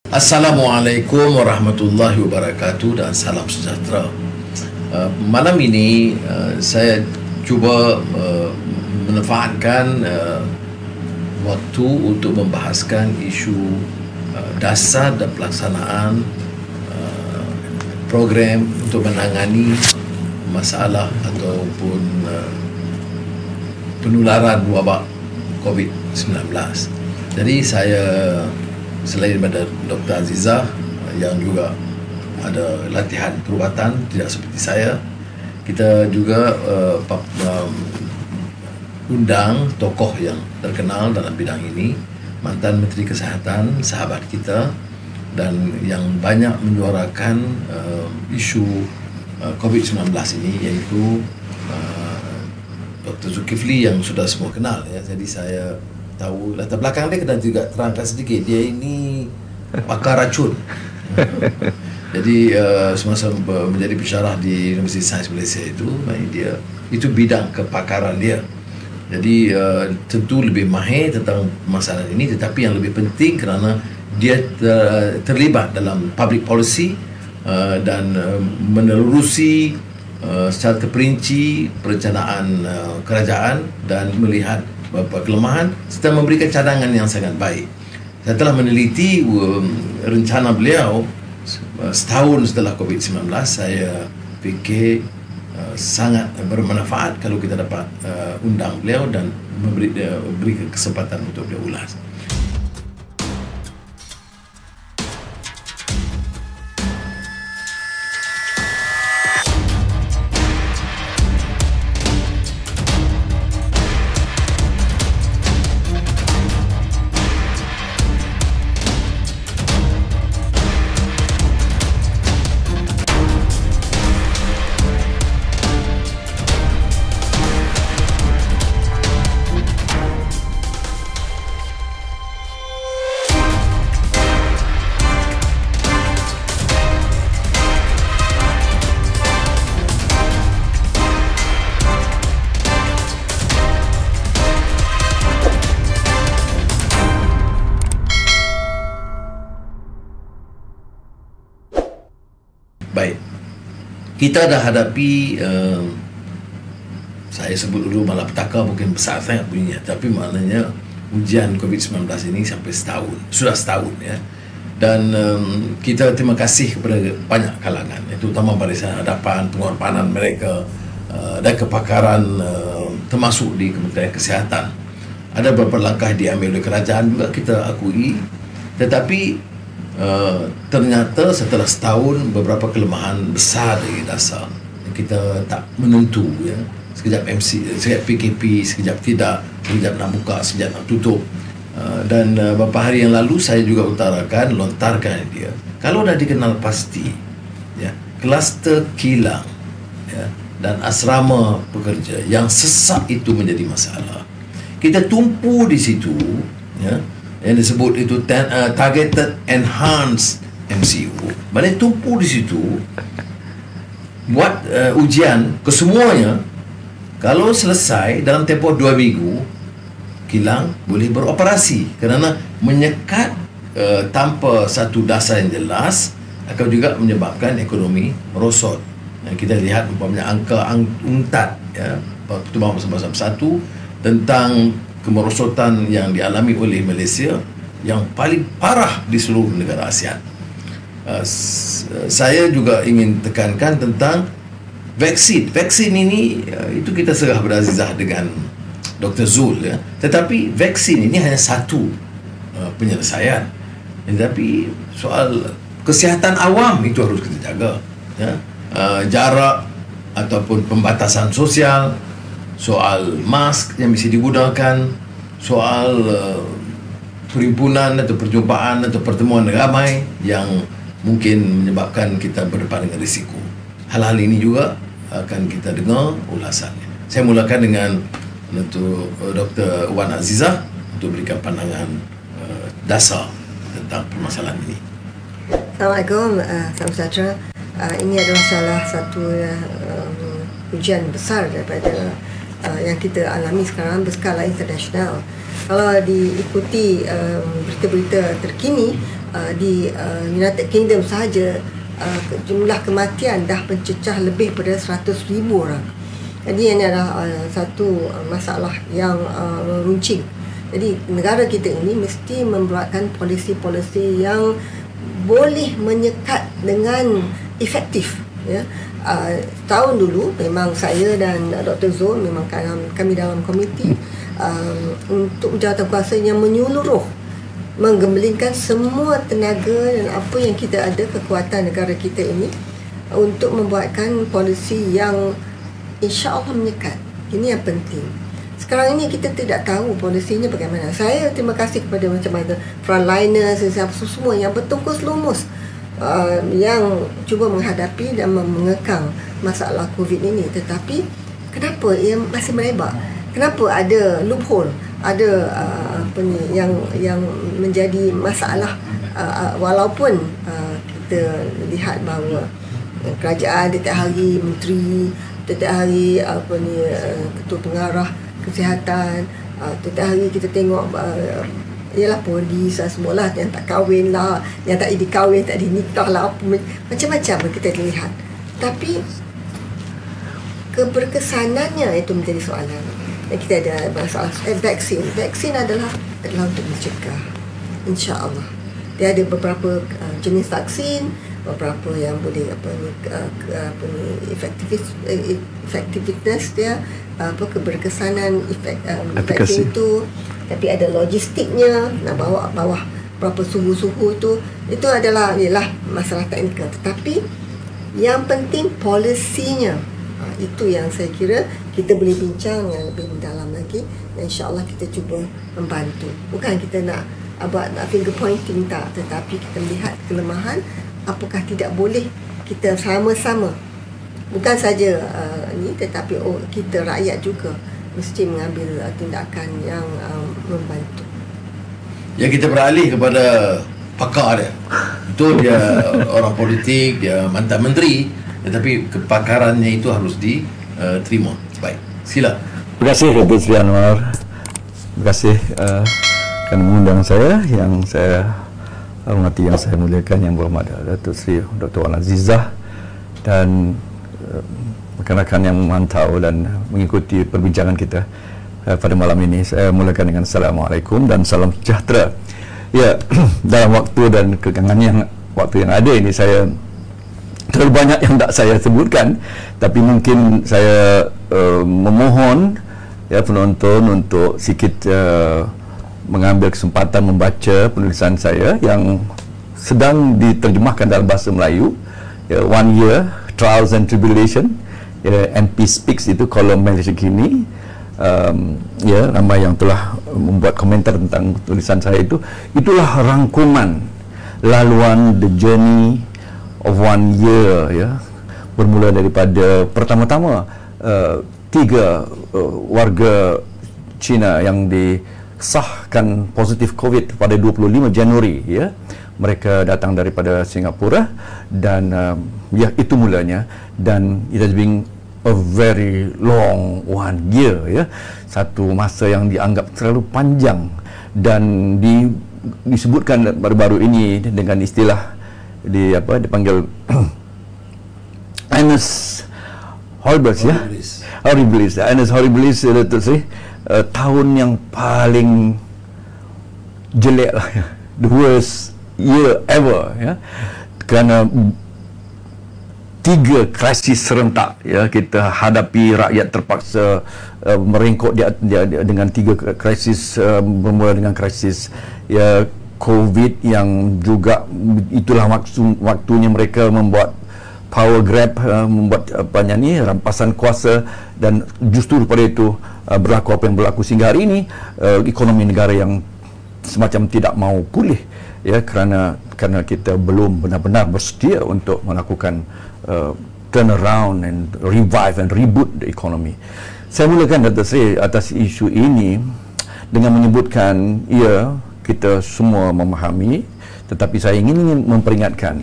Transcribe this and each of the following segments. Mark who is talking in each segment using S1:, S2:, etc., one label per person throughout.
S1: Assalamualaikum warahmatullahi wabarakatuh dan salam sejahtera. Malam ini saya cuba memanfaatkan waktu untuk membahaskan isu dasar dan pelaksanaan program untuk menangani masalah ataupun penularan wabak COVID-19. Jadi saya, selain daripada Dr. Azizah yang juga ada latihan perubatan tidak seperti saya, kita juga undang tokoh yang terkenal dalam bidang ini, mantan Menteri Kesihatan, sahabat kita, dan yang banyak menyuarakan isu COVID-19 ini, iaitu Dr. Zulkifli yang sudah semua kenal ya. Jadi saya tahu latar belakang dia, kena juga terangkan sedikit. Dia ini pakar racun. Jadi semasa menjadi pensyarah di Universiti Sains Malaysia itu bidang kepakaran dia. Jadi tentu lebih mahir tentang masalah ini, tetapi yang lebih penting kerana dia terlibat dalam public policy dan menerusi secara terperinci perencanaan kerajaan dan melihat beberapa kelemahan serta memberikan cadangan yang sangat baik. Saya telah meneliti rencana beliau setahun setelah COVID-19. Saya fikir sangat bermanfaat kalau kita dapat undang beliau dan beri kesempatan untuk beliau ulas. Baik, kita dah hadapi saya sebut dulu malapetaka, mungkin besar sangat bunyinya, tapi maknanya ujian COVID-19 ini sampai sudah setahun ya. Dan kita terima kasih kepada banyak kalangan, terutama Barisan Hadapan, pengorbanan mereka dan kepakaran termasuk di Kementerian Kesihatan. Ada beberapa langkah diambil oleh kerajaan juga, kita akui, tetapi ternyata setelah setahun beberapa kelemahan besar dari dasar kita tak menentu ya. Sekejap sekejap PKP, sekejap tidak, sekejap nak buka, sekejap nak tutup. Dan beberapa hari yang lalu saya juga lontarkan dia, kalau dah dikenal pasti ya, kluster kilang ya, dan asrama pekerja yang sesak itu menjadi masalah. Kita tumpu di situ ya, yang disebut itu targeted enhanced MCU. Maknanya tumpu di situ, buat ujian kesemuanya. Kalau selesai dalam tempoh 2 minggu, kilang boleh beroperasi, kerana menyekat tanpa satu dasar yang jelas akan juga menyebabkan ekonomi merosot. Kita lihat umpamanya angka UNCTAD ya, Pertubuhan Bersama-Sama Bersatu, tentang kemerosotan yang dialami oleh Malaysia yang paling parah di seluruh negara ASEAN. Saya juga ingin tekankan tentang vaksin. Vaksin ini itu kita serah berazizah dengan Dr. Zul ya. Tetapi vaksin ini hanya satu penyelesaian. Tetapi soal kesihatan awam itu harus kita jaga ya. Jarak ataupun pembatasan sosial, soal mask yang mesti digunakan, soal perhimpunan atau perjumpaan atau pertemuan ramai yang mungkin menyebabkan kita berdepan dengan risiko. Hal-hal ini juga akan kita dengar ulasannya. Saya mulakan dengan Dr. Wan Azizah untuk berikan pandangan dasar tentang permasalahan ini.
S2: Assalamualaikum, salam sejahtera. Ini adalah salah satu ujian besar daripada yang kita alami sekarang berskala internasional. Kalau diikuti berita-berita terkini, di United Kingdom sahaja jumlah kematian dah mencecah lebih pada 100,000 orang. Jadi ini adalah satu masalah yang runcing. Jadi negara kita ini mesti membuatkan polisi-polisi yang boleh menyekat dengan efektif, ya. Tahun dulu memang saya dan Dr. Zul memang kami dalam komiti untuk jawatankuasa yang menyeluruh, menggembelingkan semua tenaga dan apa yang kita ada, kekuatan negara kita ini untuk membuatkan polisi yang insya-Allah menyekat. Ini yang penting. Sekarang ini kita tidak tahu polisinya bagaimana. Saya terima kasih kepada macam mana frontliners semua yang bertungkus lumus yang cuba menghadapi dan mengekang masalah COVID ini. Tetapi kenapa ia masih melebar? Kenapa ada loophole? Ada yang menjadi masalah walaupun kita lihat bahawa kerajaan setiap hari, menteri setiap hari, ketua pengarah kesihatan, setiap hari kita tengok ialah polis semualah yang tak kahwin lah, yang tak dikahwin, tak dinikah lah, macam-macam kita lihat. Tapi keberkesanannya itu menjadi soalan. Dan kita ada masalah vaksin. Vaksin adalah untuk mencegah, insya-Allah. Dia ada beberapa jenis vaksin, beberapa yang boleh efektivitas dia, keberkesanan vaksin itu. Tapi ada logistiknya, nak bawa bawah berapa suhu-suhu itu adalah ialah masalah teknikal. Tetapi yang penting polisinya, itu yang saya kira kita boleh bincang yang lebih mendalam lagi. InsyaAllah kita cuba membantu. Bukan kita nak finger pointing, tak, tetapi kita melihat kelemahan, apakah tidak boleh kita sama-sama, bukan saja ni, tetapi kita rakyat juga mesti mengambil tindakan yang membantu.
S1: Ya, kita beralih kepada pakar dia. Betul, dia orang politik, dia mantan menteri, tetapi kepakarannya itu harus diterima. Baik, sila.
S3: Terima kasih Dr. Sri Anwar. Terima kasih kerana mengundang saya, yang saya hormati, yang saya muliakan, yang berhormat Datuk Sri Dr. Wan Azizah, dan rakan-rakan yang memantau dan mengikuti perbincangan kita pada malam ini. Saya mulakan dengan Assalamualaikum dan salam sejahtera. Ya, dalam waktu dan kekangan waktu yang ada ini, saya terlalu banyak yang tak saya sebutkan, tapi mungkin saya memohon ya penonton untuk sikit mengambil kesempatan membaca penulisan saya yang sedang diterjemahkan dalam bahasa Melayu, ya, One Year Trials and Tribulation, ya, NP Speaks, itu kolom Malaysia Kini. Ya, ramai yang telah membuat komentar tentang tulisan saya itu. Itulah rangkuman laluan the journey of 1 year, ya, bermula daripada pertama-tama 3 warga Cina yang disahkan positif COVID pada 25 Januari, ya. Mereka datang daripada Singapura dan ya, itu mulanya, dan it has been a very long 1 year, ya. Satu masa yang dianggap terlalu panjang, dan disebutkan baru-baru ini dengan istilah dipanggil Annus Horribilis, ya. Horribilis, Annus Horribilis, tahun yang paling jelek lah, ya. The worst year ever, ya. Kerana 3 krisis serentak, ya, kita hadapi. Rakyat terpaksa merengkok dengan 3 krisis, bermula dengan krisis, ya, COVID, yang juga itulah waktunya mereka membuat power grab, membuat rampasan kuasa, dan justru pada itu berlaku apa yang berlaku sehingga hari ini. Ekonomi negara yang semacam tidak mau pulih, ya, kerana kita belum benar-benar bersedia untuk melakukan turn around and revive and reboot the economy. Saya mulakan atas isu ini dengan menyebutkan, ya, kita semua memahami, tetapi saya ingin memperingatkan,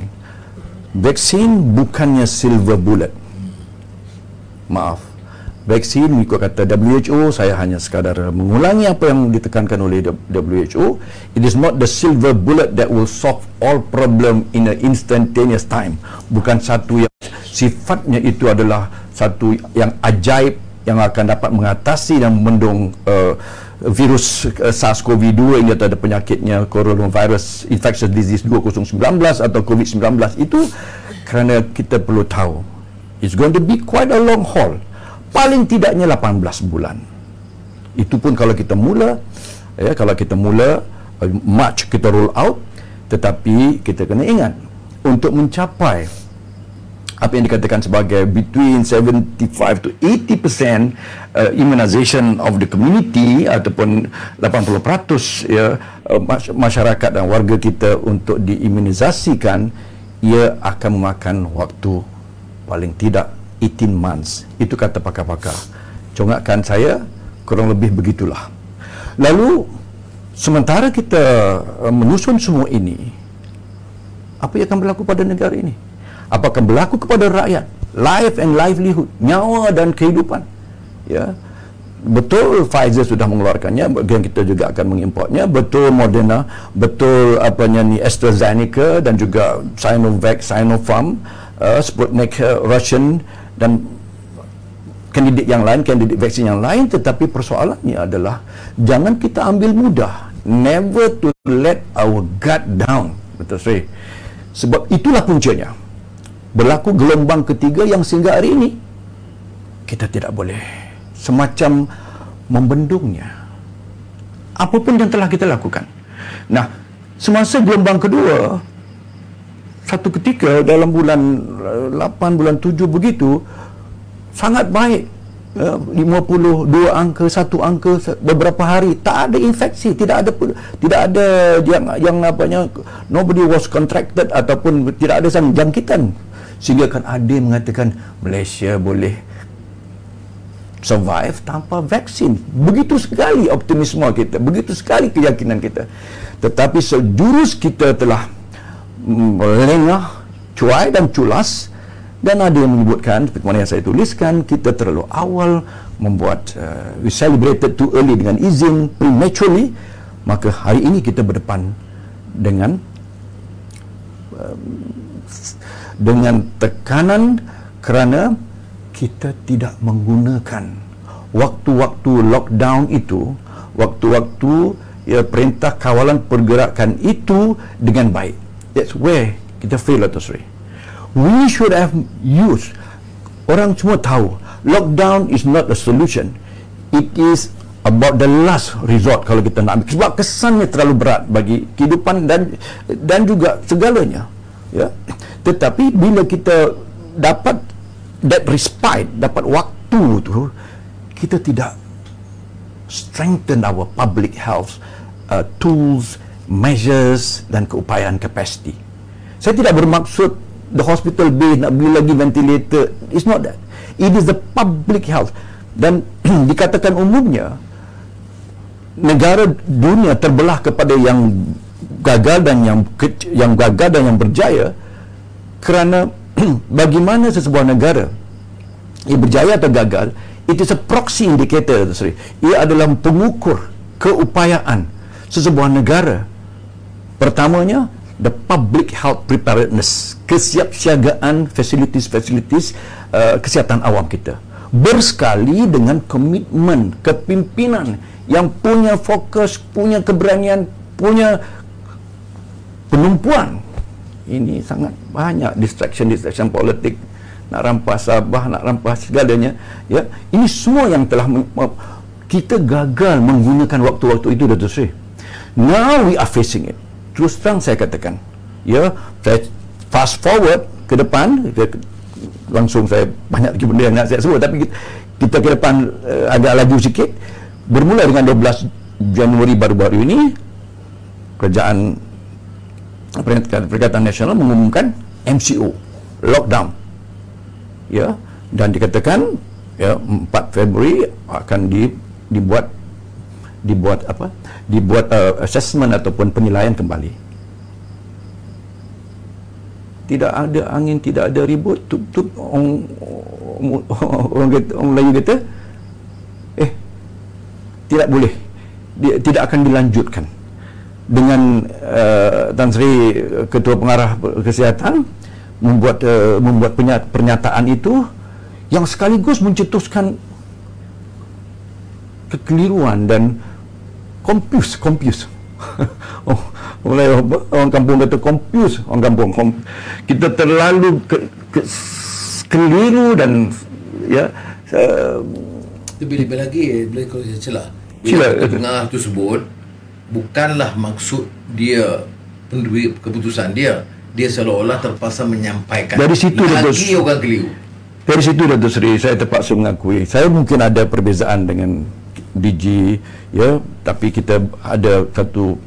S3: vaksin bukannya silver bullet. Maaf, vaksin ikut kata WHO. Saya hanya sekadar mengulangi apa yang ditekankan oleh WHO. It is not the silver bullet that will solve all problem in an instantaneous time. Bukan satu yang sifatnya itu adalah satu yang ajaib yang akan dapat mengatasi dan membendung virus SARS-CoV-2 ini, atau ada penyakitnya coronavirus infectious disease 2019 atau COVID-19 itu, kerana kita perlu tahu it's going to be quite a long haul. Paling tidaknya 18 bulan. Itu pun kalau kita mula, kalau kita mula March kita roll out, tetapi kita kena ingat untuk mencapai apa yang dikatakan sebagai between 75 to 80% immunization of the community, ataupun 80% masyarakat dan warga kita untuk diimunisasikan, ia akan memakan waktu paling tidak 18 months. Itu kata pakar-pakar. Congakkan saya, kurang lebih begitulah. Lalu sementara kita menyusun semua ini, apa yang akan berlaku pada negara ini? Apa akan berlaku kepada rakyat? Life and livelihood, nyawa dan kehidupan. Ya, betul Pfizer sudah mengeluarkannya, bagian kita juga akan mengimportnya. Betul Moderna, betul AstraZeneca dan juga Sinovac, Sinopharm, Sputnik Russian dan kandidat yang lain, kandidat vaksin yang lain. Tetapi persoalannya adalah jangan kita ambil mudah. Never to let our guard down. Betul sekali. Sebab itulah puncanya. Berlaku gelombang ketiga yang sehingga hari ini kita tidak boleh semacam membendungnya. Apapun yang telah kita lakukan. Nah, semasa gelombang kedua, satu ketika dalam bulan 8, bulan 7 begitu, sangat baik. 52 angka, 1 angka beberapa hari, tak ada infeksi, tidak ada yang apanya, nobody was contracted ataupun tidak ada jangkitan. Sehingga kan ada yang mengatakan Malaysia boleh survive tanpa vaksin. Begitu sekali optimisme kita, begitu sekali keyakinan kita. Tetapi sejurus kita telah melengah, cuai dan culas, dan ada yang menyebutkan seperti mana yang saya tuliskan, kita terlalu awal membuat we celebrated too early dengan izin prematurely. Maka hari ini kita berdepan dengan tekanan kerana kita tidak menggunakan waktu-waktu lockdown itu, waktu-waktu perintah kawalan pergerakan itu dengan baik. That's where kita fail atau sorry. We should have used. Orang semua tahu lockdown is not a solution. It is about the last resort kalau kita nak ambil. Sebab kesannya terlalu berat bagi kehidupan dan juga segalanya. Ya. Tetapi bila kita dapat that respite, dapat waktu tu, kita tidak strengthen our public health tools, measures dan keupayaan capacity. Saya tidak bermaksud the hospital bed nak beli lagi ventilator. It's not that. It is the public health. Dan dikatakan umumnya negara dunia terbelah kepada yang gagal dan yang berjaya, kerana bagaimana sesebuah negara ia berjaya atau gagal, it is a proxy indicator. Ia adalah pengukur keupayaan sesebuah negara. Pertamanya, the public health preparedness, kesiapsiagaan facilities kesihatan awam kita, bersekali dengan komitmen kepimpinan yang punya fokus, punya keberanian, punya penumpuan. Ini sangat banyak distraction politik, nak rampas Sabah, nak rampas segalanya, ya. Ini semua yang telah kita gagal menggunakan waktu-waktu itu, Dato' Sri. Now we are facing it. Terus terang saya katakan, ya, saya fast forward ke depan, langsung saya banyak lagi benda yang nak saya sebut, tapi kita ke depan agak laju sikit. Bermula dengan 12 Januari baru-baru ini, Kerajaan Perikatan Nasional mengumumkan MCO, lockdown, ya, dan dikatakan ya 4 Februari akan dibuat assessment ataupun penilaian kembali. Tidak ada angin, tidak ada ribut, orang Melayu kata tidak boleh, tidak akan dilanjutkan. Dengan Tan Sri Ketua Pengarah Kesihatan membuat pernyataan itu yang sekaligus mencetuskan kekeliruan dan confuse. Mulai orang kampung kata confuse, orang kampung kita terlalu keliru dan ya.
S1: Lebih lagi kalau saya celah. Bila Pengarah tu sebut, bukanlah maksud dia pendiri keputusan dia seolah-olah terpaksa menyampaikan
S3: dari situ
S1: lagi orang keliru.
S3: Dari situ Dato' Seri, saya terpaksa mengakui saya mungkin ada perbezaan dengan DG, ya, tapi kita ada satu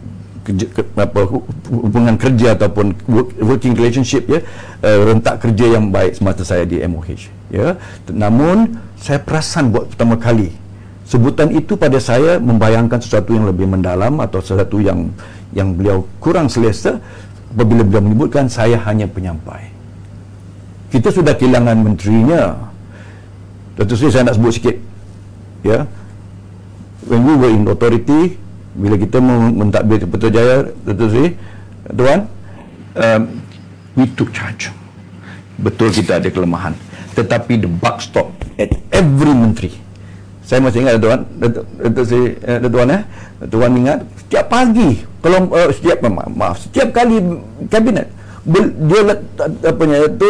S3: hubungan kerja ataupun working relationship, ya, rentak kerja yang baik semasa saya di MOH, ya. Namun saya perasan buat pertama kali sebutan itu pada saya membayangkan sesuatu yang lebih mendalam atau sesuatu yang beliau kurang selesa apabila beliau menyebutkan saya hanya penyampai. Kita sudah kehilangan menterinya. Dato' Seri, saya nak sebut sikit, ya. When we were in authority, bila kita mentadbir Putrajaya, Dato' Seri, Tuan, we took charge. Betul kita ada kelemahan, tetapi the buck stop at every menteri. Saya masih ingat, Tuan, Dato' Seri, Tuan, Tuan ingat setiap pagi, kalau setiap kali kabinet dia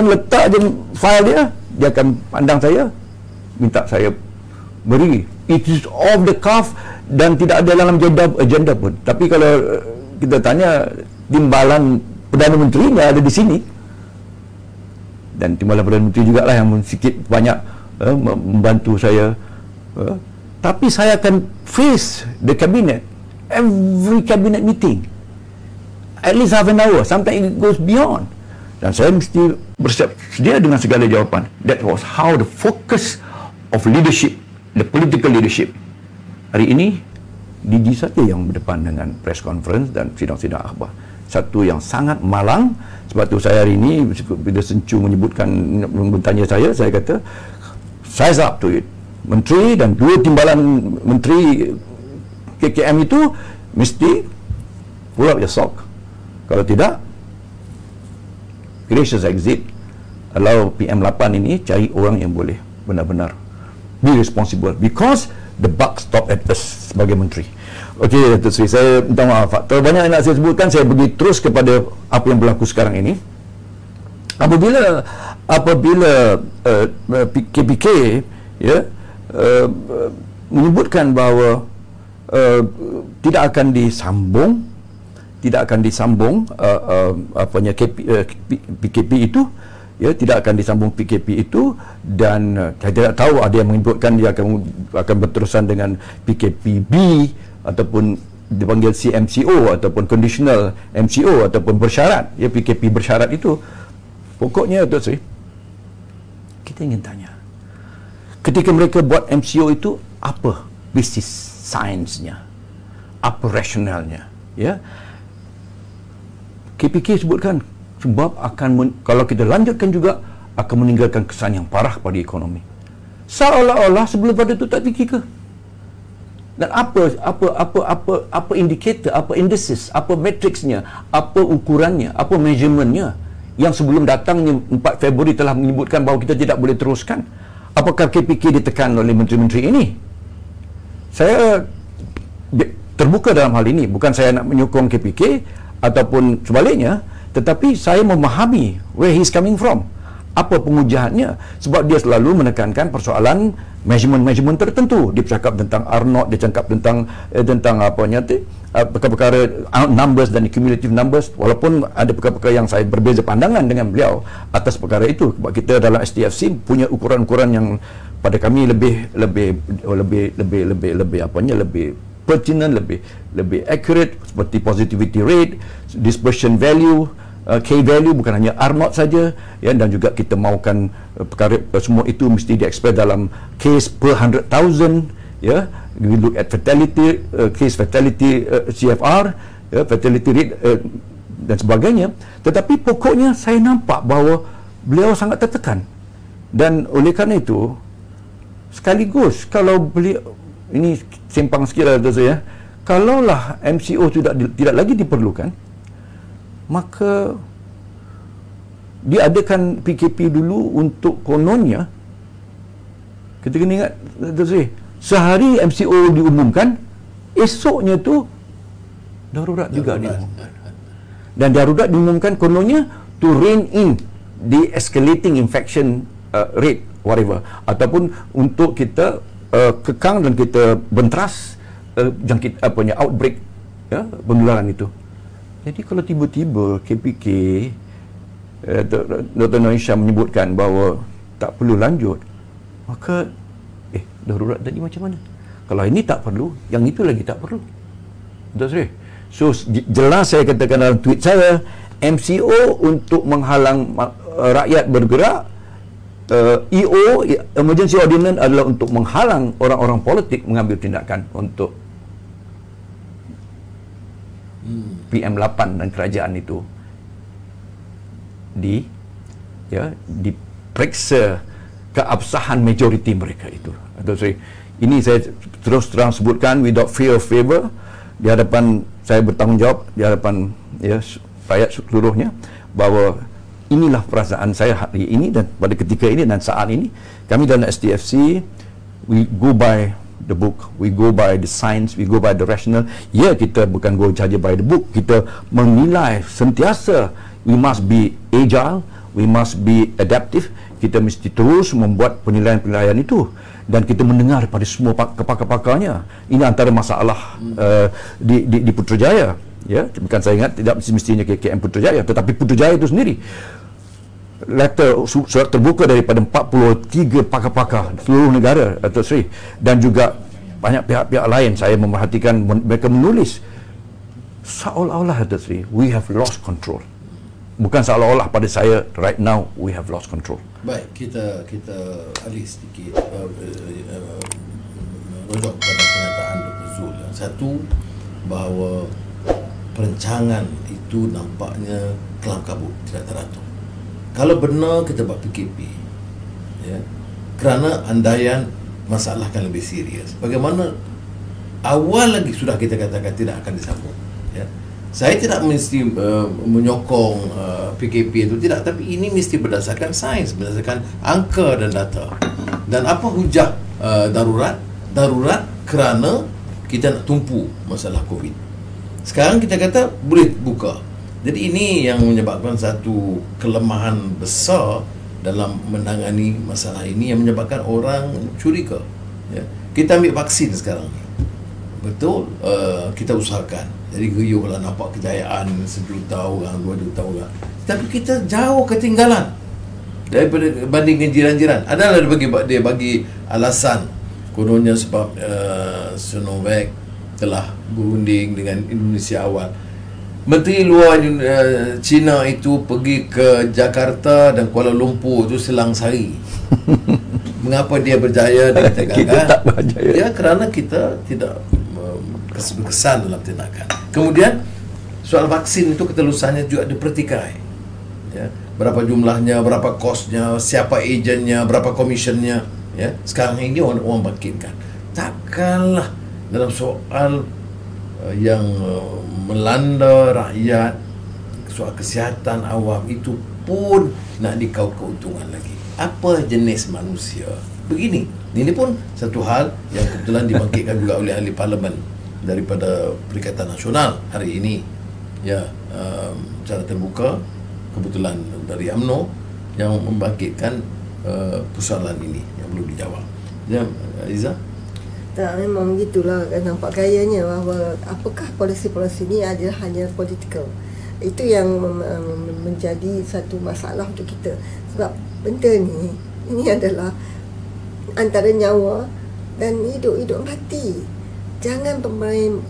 S3: letak je file dia akan pandang saya, minta saya beri. It is off the cuff dan tidak ada dalam agenda pun. Tapi kalau kita tanya, timbalan Perdana Menterinya ada di sini, dan timbalan Perdana Menteri jugalah yang sikit banyak membantu saya. Tapi saya akan face the cabinet, every cabinet meeting, at least half an hour, sometimes it goes beyond, dan saya mesti bersiap sedia dengan segala jawapan. That was how the focus of leadership, the political leadership. Hari ini DG saja yang berdepan dengan press conference dan sidang-sidang akhbar, satu yang sangat malang. Sebab tu saya hari ini bila Sencu bertanya saya kata size up to it. Menteri dan dua timbalan menteri KKM itu mesti pull up your sock. Kalau tidak, gracious exit, allow PM8 ini cari orang yang boleh benar-benar be responsible, because the buck stop at us sebagai menteri. Okey, Dato' Seri, saya minta maaf, faktor banyak yang nak saya sebutkan. Saya pergi terus kepada apa yang berlaku sekarang ini. Apabila KPK, ya, menyebutkan bahawa tidak akan disambung PKP itu, ya, tidak akan disambung PKP itu, dan saya tidak tahu, ada yang menyebutkan dia akan berterusan dengan PKPB ataupun dipanggil CMCO ataupun conditional MCO ataupun bersyarat, ya, PKP bersyarat itu. Pokoknya, Dato' Seri, kita ingin tanya, ketika mereka buat MCO itu, apa basis sainsnya, apa rasionalnya, ya? KPK sebutkan sebab kalau kita lanjutkan juga akan meninggalkan kesan yang parah pada ekonomi. Seolah-olah sebelum pada itu tak fikir ke? Dan apa indikator, apa indices, apa matriksnya, apa ukurannya, apa measurementnya yang sebelum datangnya 4 Februari telah menyebutkan bahawa kita tidak boleh teruskan? Apakah KPK ditekan oleh menteri-menteri ini? Saya terbuka dalam hal ini, bukan saya nak menyokong KPK ataupun sebaliknya, tetapi saya memahami where he's coming from, apa pengujahannya, sebab dia selalu menekankan persoalan measurement tertentu. Dia bercakap tentang R0, dia cakap tentang perkara-perkara numbers dan cumulative numbers, walaupun ada perkara-perkara yang saya berbeza pandangan dengan beliau atas perkara itu. Sebab kita dalam STFC punya ukuran-ukuran yang pada kami lebih pertinent, lebih accurate, seperti positivity rate, dispersion value, K value, bukan hanya R0 saja, ya, dan juga kita mahukan perkara semua itu mesti diekspres dalam case per 100,000, ya. We look at fatality, case fatality, CFR, ya, fatality rate, dan sebagainya. Tetapi pokoknya saya nampak bahawa beliau sangat tertekan, dan oleh kerana itu sekaligus kalau beliau ini sempang sikit lah Dato' Sri ya. Kalaulah MCO tidak lagi diperlukan, maka diadakan PKP dulu untuk kononnya. Kita kena ingat Dato' Sri, sehari MCO diumumkan, esoknya tu darurat juga diumumkan. Dan darurat diumumkan kononnya to rein in the escalating infection rate, whatever, ataupun untuk kita kekang dan kita benteras jangkit outbreak, ya, penularan itu. Jadi kalau tiba-tiba KPK Dr. Noisha menyebutkan bahawa tak perlu lanjut, maka darurat tadi macam mana? Kalau ini tak perlu, yang itu lagi tak perlu. Dr. Sri. So jelas saya katakan dalam tweet saya, MCO untuk menghalang rakyat bergerak, EO, Emergency Ordinance, adalah untuk menghalang orang-orang politik mengambil tindakan untuk PM8 dan kerajaan itu diperiksa keabsahan majoriti mereka itu. Sorry, ini saya terus terang sebutkan without fear of favor, di hadapan saya bertanggungjawab di hadapan rakyat seluruhnya, bahawa inilah perasaan saya hari ini dan pada ketika ini dan saat ini. Kami dalam STFC, we go by the book, we go by the science, we go by the rational. Ya, kita bukan go saja by the book, kita menilai sentiasa. We must be agile, we must be adaptive. Kita mesti terus membuat penilaian-penilaian itu, dan kita mendengar pada semua pakar-pakarnya. Ini antara masalah di Putrajaya. Ya, bukan saya ingat tidak semestinya KKM Putrajaya, tetapi Putrajaya itu sendiri, surat terbuka daripada 43 pakar-pakar seluruh negara, Dato' Sri, dan juga banyak pihak-pihak lain. Saya memerhatikan mereka menulis seolah-olah, Dato' Sri, we have lost control. Bukan seolah-olah pada saya, right now we have lost control.
S1: Baik, kita alih sedikit rujuk pada pernyataan Dr. Zul. Satu, bahawa perancangan itu nampaknya kelam kabut, tidak teratur. Kalau benar kita buat PKP, ya, kerana andaian masalah akan lebih serius. Bagaimana awal lagi sudah kita katakan tidak akan disambung. Ya. Saya tidak mesti menyokong PKP itu, tidak, tapi ini mesti berdasarkan sains, berdasarkan angka dan data. Dan apa hujah darurat? Darurat kerana kita nak tumpu masalah COVID. Sekarang kita kata boleh buka. Jadi ini yang menyebabkan satu kelemahan besar dalam menangani masalah ini, yang menyebabkan orang curiga. Ya. Kita ambil vaksin sekarang, betul, kita usahakan. Jadi geyuhlah nampak kejayaan 1 juta orang, 2 juta orang. Tapi kita jauh ketinggalan daripada bandingkan jiran-jiran. Adalah dia bagi alasan kononnya sebab Sinovac telah berunding dengan Indonesia awal. Menteri Luar China itu pergi ke Jakarta dan Kuala Lumpur itu selang sehari. Mengapa dia berjaya dan kita gagal?
S3: Kita tak berjaya.
S1: Ya, kerana kita tidak berkesan dalam tindakan. Kemudian soal vaksin itu ketelusannya juga dipertikai. Ya, berapa jumlahnya, berapa kosnya, siapa ejennya, berapa komisionnya. Ya, sekarang ini orang bangkitkan. Takkanlah dalam soal yang melanda rakyat, soal kesihatan awam itu pun nak dikau keuntungan lagi. Apa jenis manusia begini? Ini pun satu hal yang kebetulan dibangkitkan juga oleh ahli parlimen daripada Perikatan Nasional hari ini, ya, secara terbuka, kebetulan dari UMNO, yang membangkitkan persoalan ini yang perlu dijawab. Ya, Iza?
S2: Tak, memang begitulah, nampak gayanya bahawa apakah polisi-polisi ini adalah hanya political. Itu yang menjadi satu masalah untuk kita. Sebab benda ni, ini adalah antara nyawa dan hidup mati. Jangan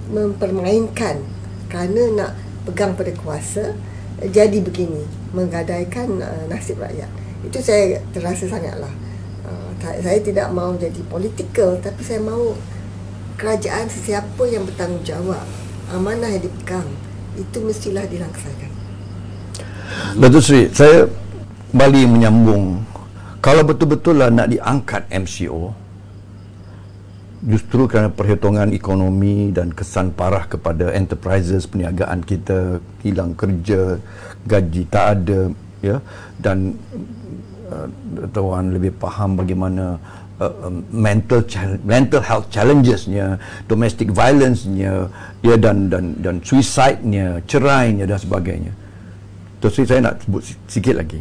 S2: mempermainkan kerana nak pegang pada kuasa, jadi begini, menggadaikan nasib rakyat. Itu saya terasa sangatlah. Saya tidak mahu jadi politikal, tapi saya mahu kerajaan sesiapa yang bertanggungjawab, amanah yang dipegang, itu mestilah dilaksanakan.
S3: Dato' Sri, saya kembali menyambung. Kalau betul-betul lah nak diangkat MCO, justru kerana perhitungan ekonomi dan kesan parah kepada enterprises, perniagaan kita, hilang kerja, gaji tak ada, ya, dan Tuan lebih faham bagaimana mental health challenges-nya, domestic violence-nya, ya, dan suicide-nya, cerainya dan sebagainya. Terus saya nak sebut sikit lagi.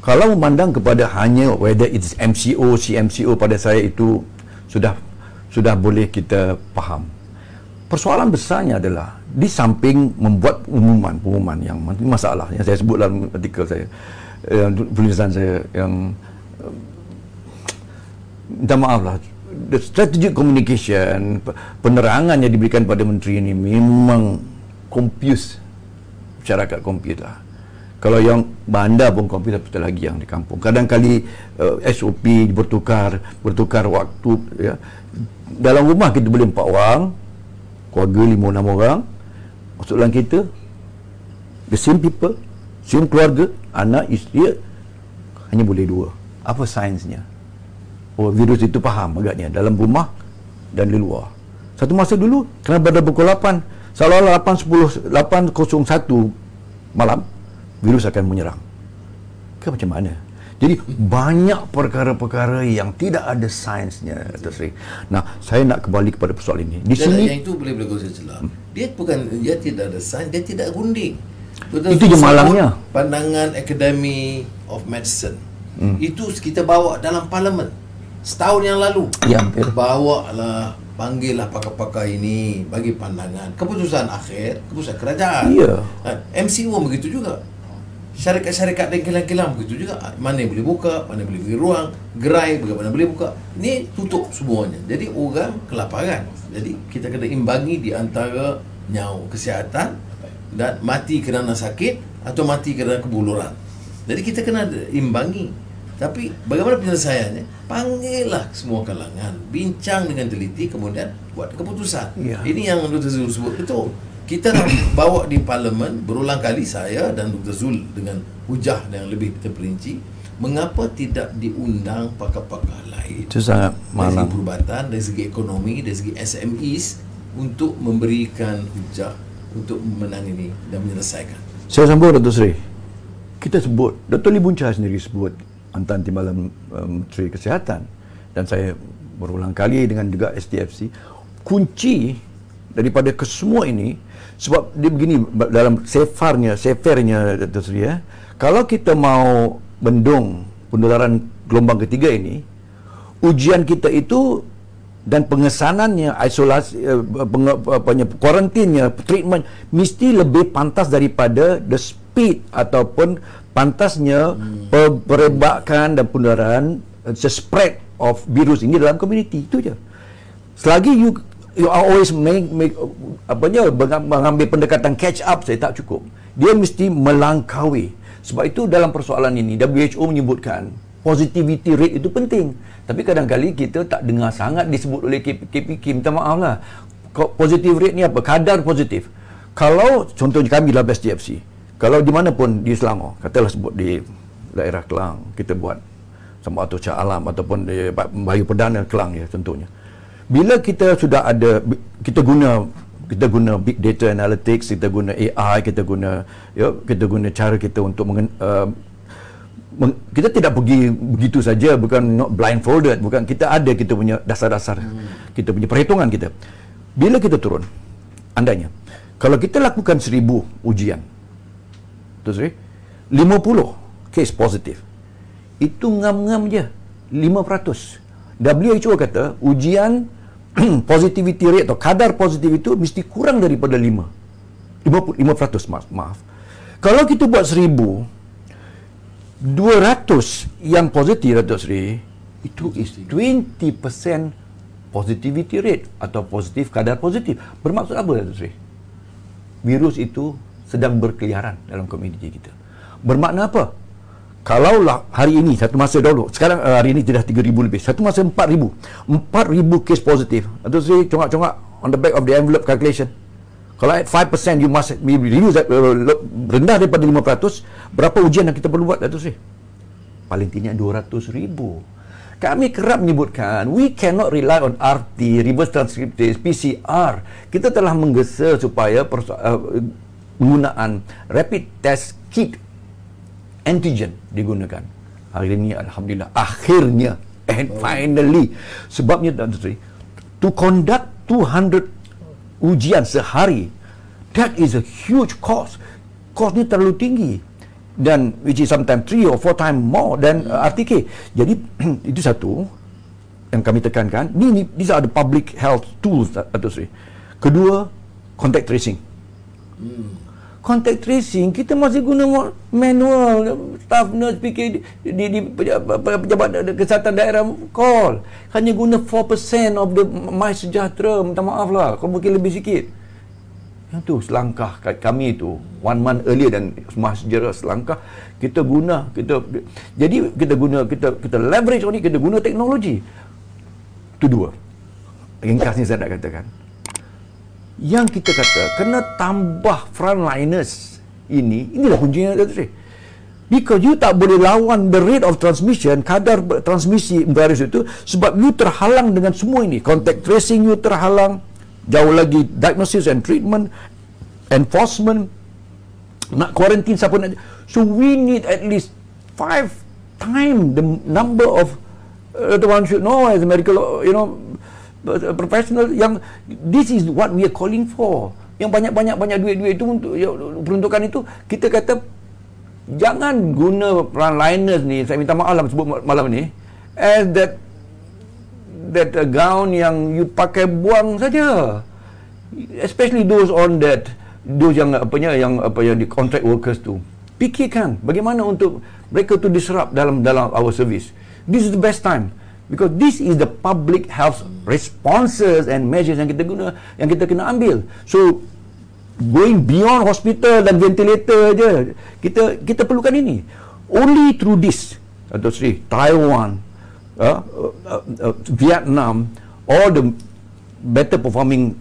S3: Kalau memandang kepada hanya whether it's MCO, CMCO, pada saya itu sudah boleh kita faham. Persoalan besarnya adalah di samping membuat pengumuman yang masalah yang saya sebut dalam artikel saya, tulisan saya yang minta maaf lah, the strategic communication, penerangan yang diberikan pada menteri ini memang confuse masyarakat, confuse lah. Kalau yang bandar pun confuse, apatah lagi yang di kampung. Kadang-kali SOP bertukar waktu, ya. Dalam rumah kita boleh 4 orang, keluarga 5-6 orang, masuk dalam kereta, the same people, same keluarga, anak, isteri, hanya boleh 2. Apa sainsnya? Oh, virus itu faham agaknya dalam rumah dan di luar. Satu masa dulu, kerana pada pukul 8, seolah-olah 8:01 malam, virus akan menyerang. Ke macam mana? Jadi banyak perkara-perkara yang tidak ada sainsnya, Dato' Sri. Nah, saya nak kembali kepada persoalan ini. Di sini
S1: yang itu boleh saya celah. Dia tidak ada sains, dia tidak runding.
S3: Itu je malangnya.
S1: Pandangan Academy of Medicine. Itu kita bawa dalam parlimen setahun yang lalu.
S3: Ya, hampir.
S1: Bawalah, panggillah pakar-pakar ini bagi pandangan. Keputusan akhir, keputusan kerajaan.
S3: Ya.
S1: MCO begitu juga. Syarikat-syarikat dan kilang-kilang begitu juga. Mana yang boleh buka, mana boleh beri ruang, gerai bagaimana boleh buka. Ini tutup semuanya. Jadi orang kelaparan. Jadi kita kena imbangi di antara nyawa kesihatan dan mati kerana sakit atau mati kerana kebuluran. Jadi kita kena imbangi. Tapi bagaimana penyelesaiannya? Panggillah semua kalangan, bincang dengan teliti, kemudian buat keputusan.
S3: Ya.
S1: Ini yang Dr. Zul sebut itu. Kita nak bawa di parlimen berulang kali, saya dan Dr. Zul dengan hujah yang lebih terperinci, mengapa tidak diundang pakar-pakar lain.
S3: Itu sangat malang.
S1: Dari segi perubatan, dari segi ekonomi, dari segi SMEs untuk memberikan hujah untuk menangani dan menyelesaikan.
S3: Saya sambung, Dato' Sri. Kita sebut, Dr. Lee Boon Chye sendiri sebut Antara Timbalan Menteri Kesihatan, dan saya berulang kali dengan juga STFC, kunci daripada kesemua ini, sebab dia begini dalam sefarnya Dato' Sri, ya. Kalau kita mau bendung penularan gelombang ketiga ini, ujian kita itu dan pengesanannya, isolasi, kuarantinnya, treatment mesti lebih pantas daripada the speed ataupun pantasnya perebakan dan penularan, spread of virus ini dalam komuniti. Itu je. Selagi you always mengambil pendekatan catch up, saya tak cukup. Dia mesti melangkaui. Sebab itu dalam persoalan ini WHO menyebutkan positivity rate itu penting. Tapi kadang-kali kita tak dengar sangat disebut oleh KPK. Minta maaf lah. Positive rate ni apa? Kadar positif. Kalau contohnya kami dalam STFC, kalau di mana pun di Selangor, katalah sebut di daerah Kelang, kita buat sama atau Shah Alam ataupun di Bayu Perdana Kelang, ya, contohnya. Bila kita sudah ada, kita guna big data analytics, kita guna AI, kita guna cara kita untuk kita tidak pergi begitu saja, bukan not blindfolded, bukan, kita ada kita punya dasar-dasar, kita punya perhitungan kita. Bila kita turun, andainya kalau kita lakukan 1000 ujian, terus 50 case positif, itu ngam-ngam je 5%. WHO kata ujian positivity rate atau kadar positif itu mesti kurang daripada 5%, maaf. Kalau kita buat 1,200 yang positif, Dato' Sri, itu is 20% positivity rate atau positif, kadar positif. Bermaksud apa, Dato' Sri? Virus itu sedang berkeliaran dalam komuniti kita. Bermakna apa? Kalaulah hari ini, satu masa dahulu, sekarang hari ini sudah 3,000 lebih, satu masa 4,000 case positif. Atau saya congak-congak on the back of the envelope calculation. Kalau at 5% you must be reduced, rendah daripada 5%, berapa ujian yang kita perlu buat, Dato' Sri? Paling tidak 200,000. kami kerap menyebutkan we cannot rely on RT, reverse transcriptase, PCR. Kita telah menggesa supaya penggunaan rapid test kit antigen digunakan. Hari ini alhamdulillah akhirnya and finally, sebabnya to conduct 200 ujian sehari, that is a huge cost. Cost ni terlalu tinggi, dan which is sometimes 3 or 4 times more than RTK. Jadi itu satu yang kami tekankan. These are the public health tools, Dato' Sri. Kedua, contact tracing. Contact tracing kita masih guna manual, staff nurse fikir di pejabat kesihatan daerah call hanya guna 4% of the MySejahtera. Minta maaf lah, kalau mungkin lebih sikit. Yang tu selangkah kami itu 1 month earlier dan MySejahtera selangkah kita guna, jadi kita leverage on ni, kita guna teknologi. Itu dua. Ringkasnya saya nak katakan, yang kita kata kena tambah frontliners inilah kuncinya, Dato' Sri. Because you tak boleh lawan the rate of transmission, kadar transmisi virus itu, sebab you terhalang dengan semua ini. Contact tracing you terhalang, jauh lagi diagnosis and treatment, enforcement, nak quarantine siapa nak. So we need at least 5 times the number of the one should know as a medical, professional. Yang this is what we are calling for. Yang banyak duit itu untuk peruntukan itu, kita kata jangan guna frontliners ni, saya minta maaf lah sebut malam ni, as that gown yang you pakai buang saja, especially those yang di contract workers tu. Fikirkan bagaimana untuk mereka tu disrupt dalam our service. This is the best time, because this is the public health responses and measures yang kita guna, yang kita kena ambil. So going beyond hospital dan ventilator je, kita perlukan ini. Only through this, Dato' Sri, Taiwan, Vietnam, all the better performing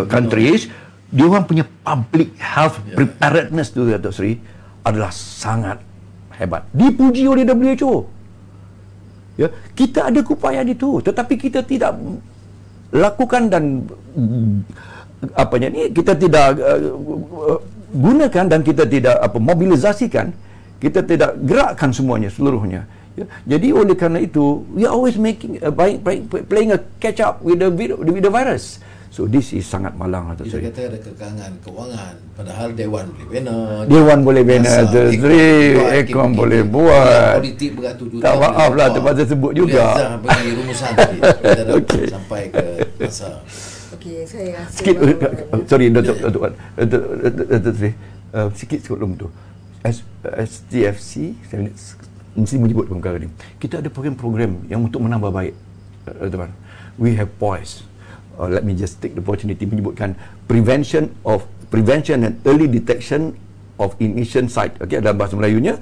S3: countries, dia orang punya public health preparedness tu, Dato' Sri, adalah sangat hebat, dipuji oleh WHO. Ya, kita ada upaya itu, tetapi kita tidak lakukan dan kita tidak gunakan, dan kita tidak mobilisasikan, kita tidak gerakkan semuanya seluruhnya. Ya, jadi oleh kerana itu, we are always playing a catch up with the virus. So this is sangat malang.
S1: Kita kata ada kekangan kewangan, padahal Dewan boleh bina.
S3: Dewan boleh bina, Ekon boleh buat.
S1: Politik beratur juta.
S3: Tak maaf lah, terpaksa sebut juga.
S1: Biar bagi rumusan tadi. Kita dah sampai ke masa.
S2: Okey, saya rasa
S3: sikit, sorry Datuk Sri, sikit sebelum tu, STFC, saya mesti menyebut perkara ni. Kita ada program-program yang untuk menambah baik, teman. We have POISE. Let me just take the opportunity menyebutkan prevention and early detection of ignition site. Okey, dalam bahasa Melayunya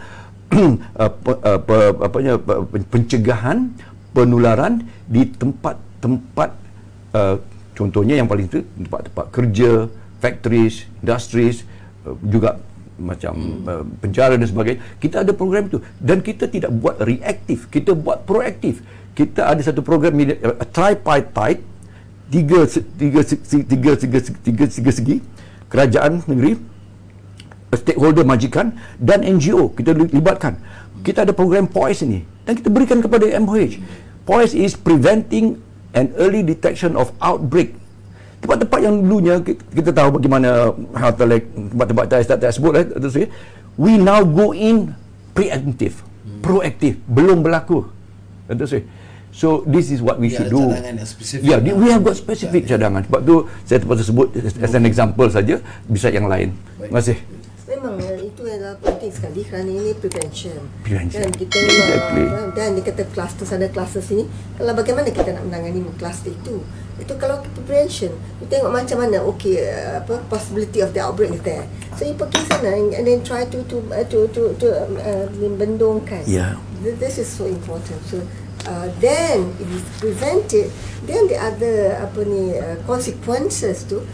S3: pencegahan penularan di tempat-tempat, contohnya yang paling itu tempat-tempat kerja, factories, industries, juga macam penjara dan sebagainya. Kita ada program itu, dan kita tidak buat reaktif, kita buat proaktif. Kita ada satu program tripartite, tiga segi, kerajaan negeri, stakeholder majikan dan NGO kita libatkan. Kita ada program POISE ini, dan kita berikan kepada MOH. POISE is preventing and early detection of outbreak. Tempat-tempat yang dulunya kita tahu bagaimana tempat-tempat saya sebut, we now go in preemptive, proaktif, belum berlaku. So this is what we should do.
S1: Cadangan yang spesifik.
S3: Ya, we have got specific cadangan. Sebab tu saya terpaksa sebut as an example saja, bisa yang lain. Terima kasih.
S2: Memang itu adalah penting sekali kerana ini prevention.
S3: Prevention.
S2: Dan kita
S3: Exactly.
S2: Dan dia kata cluster sana cluster sini. Kalau bagaimana kita nak menangani cluster itu? Itu kalau prevention, kita tengok macam mana possibility of the outbreak is there. So you pergi sana and then try to membendungkan.
S3: Yeah.
S2: This is so important. So then if it's prevented, then the other consequences tu,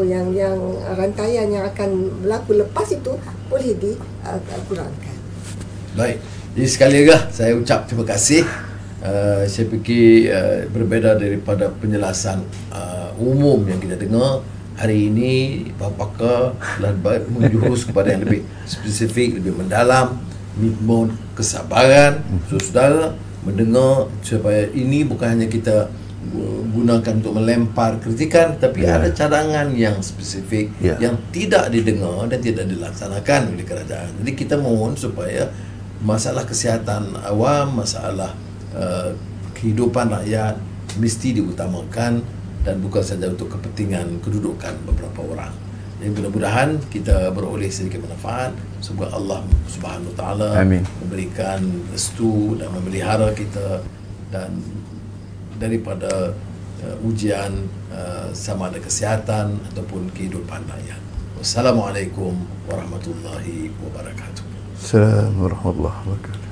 S2: yang rantaian yang akan berlaku lepas itu boleh dikurangkan.
S1: Baik. Jadi sekali lagi saya ucap terima kasih saya fikir berbeza daripada penjelasan umum yang kita dengar hari ini. Pakar telah menjurus kepada yang lebih spesifik, lebih mendalam, mohon kesabaran saudara mendengar, supaya ini bukan hanya kita gunakan untuk melempar kritikan, tapi ada cadangan yang spesifik yang tidak didengar dan tidak dilaksanakan oleh kerajaan. Jadi kita mohon supaya masalah kesihatan awam, masalah kehidupan rakyat mesti diutamakan dan bukan saja untuk kepentingan kedudukan beberapa orang. Jadi mudah-mudahan kita beroleh sedikit manfaat. Semoga Allah Subhanahu Wa Taala memberikan restu dan memelihara kita dan daripada ujian sama ada kesihatan ataupun kehidupan rakyat. Wassalamualaikum warahmatullahi wabarakatuh.
S3: Assalamualaikum warahmatullahi wabarakatuh.